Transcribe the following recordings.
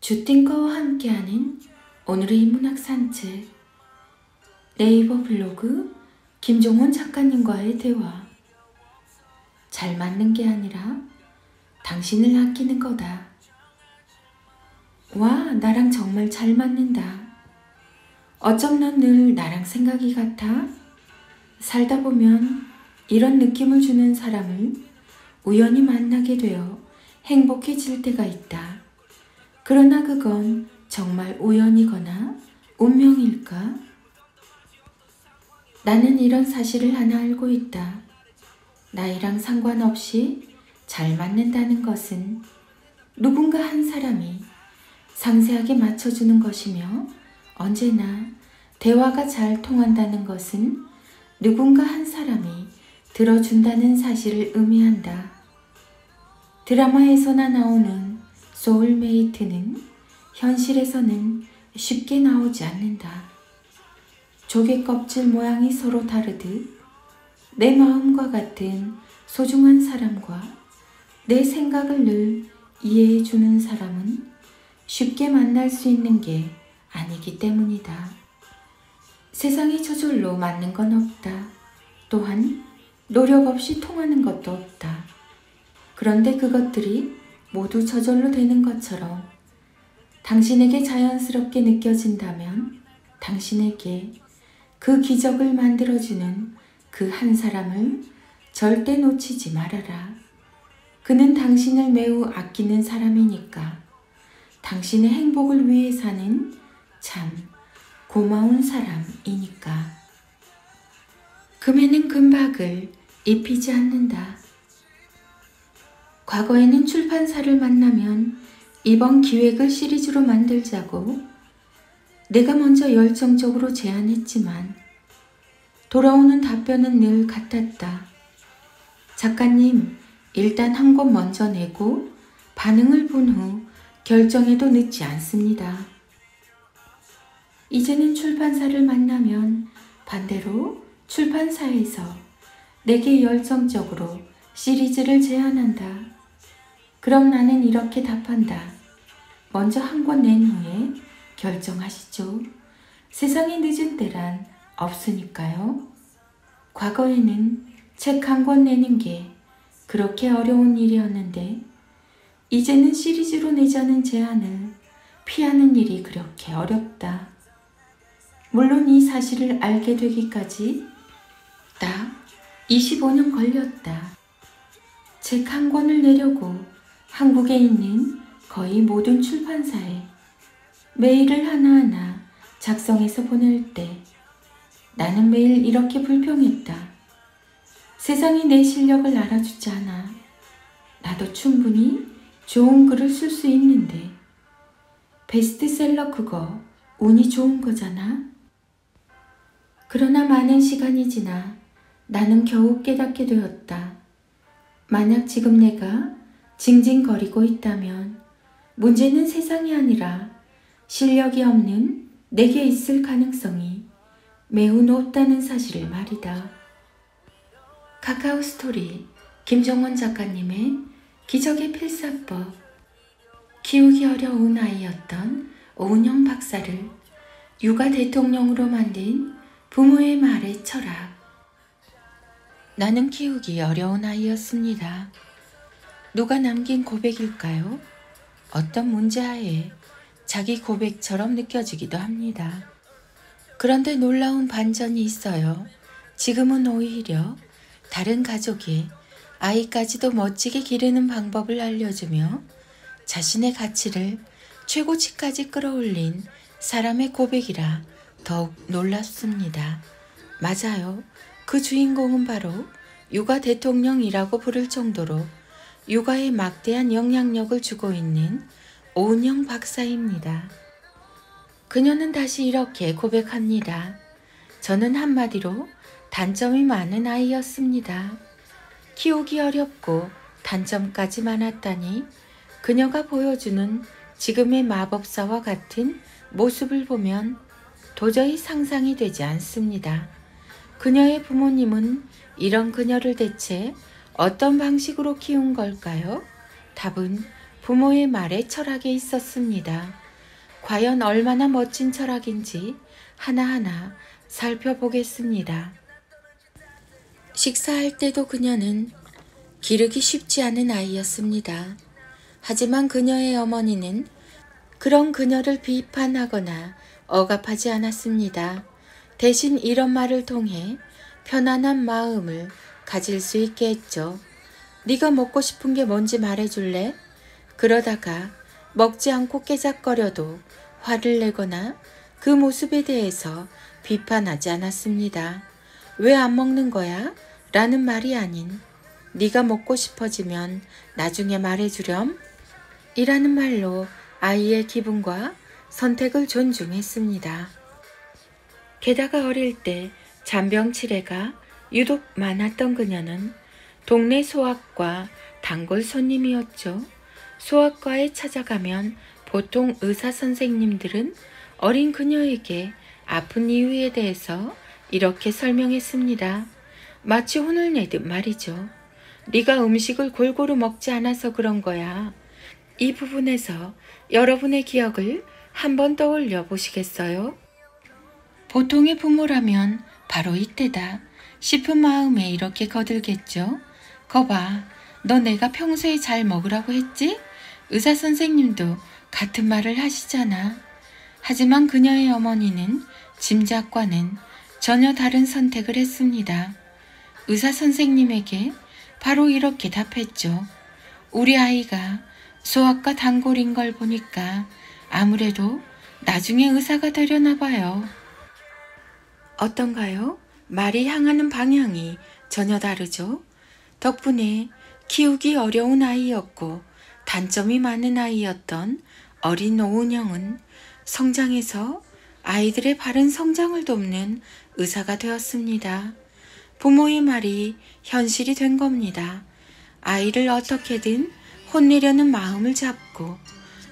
주띵거와 함께하는 오늘의 문학 산책. 네이버 블로그 김종원 작가님과의 대화. 잘 맞는 게 아니라 당신을 아끼는 거다. 와, 나랑 정말 잘 맞는다. 어쩜 넌 늘 나랑 생각이 같아? 살다 보면 이런 느낌을 주는 사람을 우연히 만나게 되어 행복해질 때가 있다. 그러나 그건 정말 우연이거나 운명일까? 나는 이런 사실을 하나 알고 있다. 나이랑 상관없이 잘 맞는다는 것은 누군가 한 사람이 상세하게 맞춰주는 것이며, 언제나 대화가 잘 통한다는 것은 누군가 한 사람이 들어준다는 사실을 의미한다. 드라마에서나 나오는 소울메이트는 현실에서는 쉽게 나오지 않는다. 조개 껍질 모양이 서로 다르듯 내 마음과 같은 소중한 사람과 내 생각을 늘 이해해주는 사람은 쉽게 만날 수 있는 게 아니기 때문이다. 세상이 저절로 맞는 건 없다. 또한 노력 없이 통하는 것도 없다. 그런데 그것들이 모두 저절로 되는 것처럼 당신에게 자연스럽게 느껴진다면 당신에게 그 기적을 만들어주는 그 한 사람을 절대 놓치지 말아라. 그는 당신을 매우 아끼는 사람이니까. 당신의 행복을 위해 사는 참 고마운 사람이니까. 금에는 금박을 입히지 않는다. 과거에는 출판사를 만나면 이번 기획을 시리즈로 만들자고 내가 먼저 열정적으로 제안했지만 돌아오는 답변은 늘 같았다. 작가님, 일단 한 권 먼저 내고 반응을 본 후 결정해도 늦지 않습니다. 이제는 출판사를 만나면 반대로 출판사에서 내게 열정적으로 시리즈를 제안한다. 그럼 나는 이렇게 답한다. 먼저 한 권 낸 후에 결정하시죠. 세상에 늦은 때란 없으니까요. 과거에는 책 한 권 내는 게 그렇게 어려운 일이었는데 이제는 시리즈로 내자는 제안을 피하는 일이 그렇게 어렵다. 물론 이 사실을 알게 되기까지 딱 25년 걸렸다. 책 한 권을 내려고 한국에 있는 거의 모든 출판사에 메일을 하나하나 작성해서 보낼 때 나는 매일 이렇게 불평했다. 세상이 내 실력을 알아주지 않아. 나도 충분히 좋은 글을 쓸 수 있는데 베스트셀러 그거 운이 좋은 거잖아. 그러나 많은 시간이 지나 나는 겨우 깨닫게 되었다. 만약 지금 내가 징징거리고 있다면 문제는 세상이 아니라 실력이 없는 내게 있을 가능성이 매우 높다는 사실을 말이다. 카카오 스토리 김종원 작가님의 기적의 필사법. 키우기 어려운 아이였던 오은영 박사를 육아 대통령으로 만든 부모의 말의 철학. 나는 키우기 어려운 아이였습니다. 누가 남긴 고백일까요? 어떤 문제하에 자기 고백처럼 느껴지기도 합니다. 그런데 놀라운 반전이 있어요. 지금은 오히려 다른 가족이 아이까지도 멋지게 기르는 방법을 알려주며 자신의 가치를 최고치까지 끌어올린 사람의 고백이라 더욱 놀랍습니다. 맞아요. 그 주인공은 바로 육아 대통령이라고 부를 정도로 육아에 막대한 영향력을 주고 있는 오은영 박사입니다. 그녀는 다시 이렇게 고백합니다. 저는 한마디로 단점이 많은 아이였습니다. 키우기 어렵고 단점까지 많았다니 그녀가 보여주는 지금의 마법사와 같은 모습을 보면 도저히 상상이 되지 않습니다. 그녀의 부모님은 이런 그녀를 대체 어떤 방식으로 키운 걸까요? 답은 부모의 말에 철학이 있었습니다. 과연 얼마나 멋진 철학인지 하나하나 살펴보겠습니다. 식사할 때도 그녀는 기르기 쉽지 않은 아이였습니다. 하지만 그녀의 어머니는 그런 그녀를 비판하거나 억압하지 않았습니다. 대신 이런 말을 통해 편안한 마음을 가질 수 있게 했죠. 네가 먹고 싶은 게 뭔지 말해줄래? 그러다가 먹지 않고 깨작거려도 화를 내거나 그 모습에 대해서 비판하지 않았습니다. 왜 안 먹는 거야? 라는 말이 아닌 네가 먹고 싶어지면 나중에 말해주렴? 이라는 말로 아이의 기분과 선택을 존중했습니다. 게다가 어릴 때 잔병치레가 유독 많았던 그녀는 동네 소아과 단골 손님이었죠. 소아과에 찾아가면 보통 의사 선생님들은 어린 그녀에게 아픈 이유에 대해서 이렇게 설명했습니다. 마치 혼을 내듯 말이죠. 네가 음식을 골고루 먹지 않아서 그런 거야. 이 부분에서 여러분의 기억을 한번 떠올려 보시겠어요? 보통의 부모라면 바로 이때다 싶은 마음에 이렇게 거들겠죠. 거봐, 너 내가 평소에 잘 먹으라고 했지? 의사 선생님도 같은 말을 하시잖아. 하지만 그녀의 어머니는 짐작과는 전혀 다른 선택을 했습니다. 의사 선생님에게 바로 이렇게 답했죠. 우리 아이가 소아과 단골인 걸 보니까 아무래도 나중에 의사가 되려나 봐요. 어떤가요? 말이 향하는 방향이 전혀 다르죠. 덕분에 키우기 어려운 아이였고 단점이 많은 아이였던 어린 오은영은 성장해서 아이들의 바른 성장을 돕는 의사가 되었습니다. 부모의 말이 현실이 된 겁니다. 아이를 어떻게든 혼내려는 마음을 잡고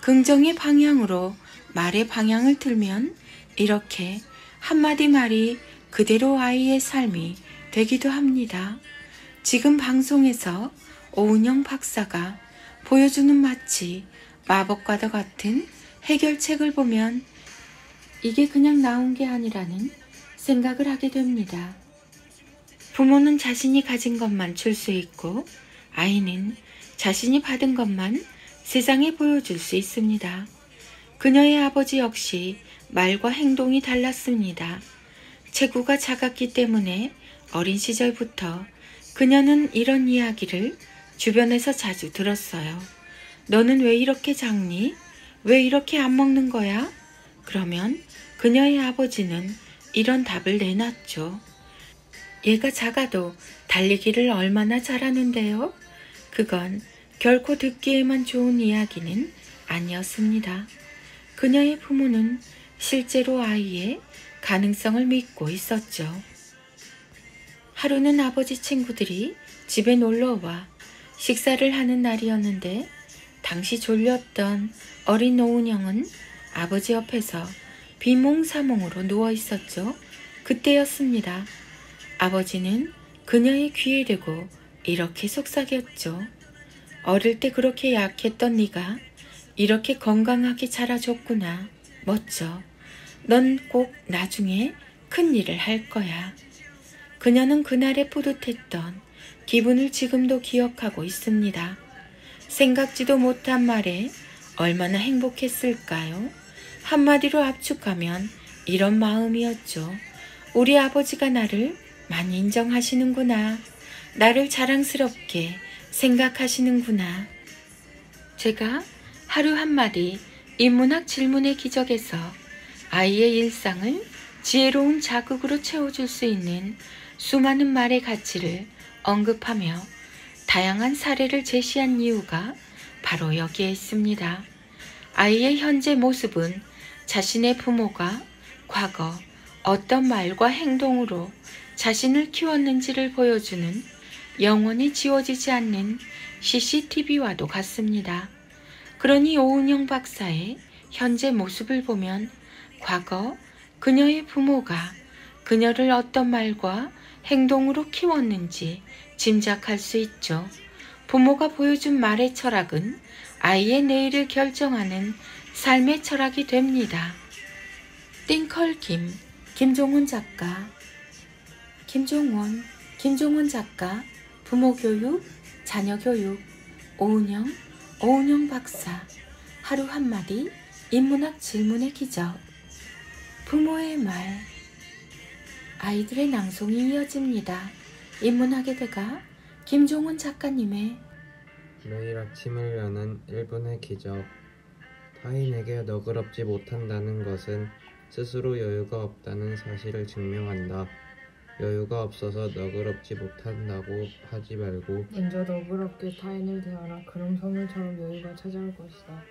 긍정의 방향으로 말의 방향을 틀면 이렇게 한마디 말이 그대로 아이의 삶이 되기도 합니다. 지금 방송에서 오은영 박사가 보여주는 마치 마법과도 같은 해결책을 보면 이게 그냥 나온 게 아니라는 생각을 하게 됩니다. 부모는 자신이 가진 것만 줄 수 있고 아이는 자신이 받은 것만 세상에 보여줄 수 있습니다. 그녀의 아버지 역시 말과 행동이 달랐습니다. 체구가 작았기 때문에 어린 시절부터 그녀는 이런 이야기를 주변에서 자주 들었어요. 너는 왜 이렇게 작니? 왜 이렇게 안 먹는 거야? 그러면 그녀의 아버지는 이런 답을 내놨죠. 얘가 작아도 달리기를 얼마나 잘하는데요? 그건 결코 듣기에만 좋은 이야기는 아니었습니다. 그녀의 부모는 실제로 아이의 가능성을 믿고 있었죠. 하루는 아버지 친구들이 집에 놀러와 식사를 하는 날이었는데 당시 졸렸던 어린 오은영은 아버지 옆에서 비몽사몽으로 누워 있었죠. 그때였습니다. 아버지는 그녀의 귀에 대고 이렇게 속삭였죠. 어릴 때 그렇게 약했던 네가 이렇게 건강하게 자라줬구나. 멋져. 넌 꼭 나중에 큰 일을 할 거야. 그녀는 그날의 뿌듯했던 기분을 지금도 기억하고 있습니다. 생각지도 못한 말에 얼마나 행복했을까요? 한마디로 압축하면 이런 마음이었죠. 우리 아버지가 나를 많이 인정하시는구나. 나를 자랑스럽게 생각하시는구나. 제가 하루 한마디 인문학 질문의 기적에서 아이의 일상을 지혜로운 자극으로 채워줄 수 있는 수많은 말의 가치를 언급하며 다양한 사례를 제시한 이유가 바로 여기에 있습니다. 아이의 현재 모습은 자신의 부모가 과거 어떤 말과 행동으로 자신을 키웠는지를 보여주는 영원히 지워지지 않는 CCTV와도 같습니다. 그러니 오은영 박사의 현재 모습을 보면 과거 그녀의 부모가 그녀를 어떤 말과 행동으로 키웠는지 짐작할 수 있죠. 부모가 보여준 말의 철학은 아이의 내일을 결정하는 삶의 철학이 됩니다. 띵컬김, 김종훈 작가. 김종훈 작가, 부모교육, 자녀교육, 오은영 박사, 하루 한마디, 인문학 질문의 기적, 부모의 말, 아이들의 낭송이 이어집니다. 인문학의 대가, 김종훈 작가님의 매일 아침을 여는 1분의 기적. 타인에게 너그럽지 못한다는 것은 스스로 여유가 없다는 사실을 증명한다. 여유가 없어서 너그럽지 못한다고 하지 말고 먼저 너그럽게 타인을 대하라. 그럼 선물처럼 여유가 찾아올 것이다.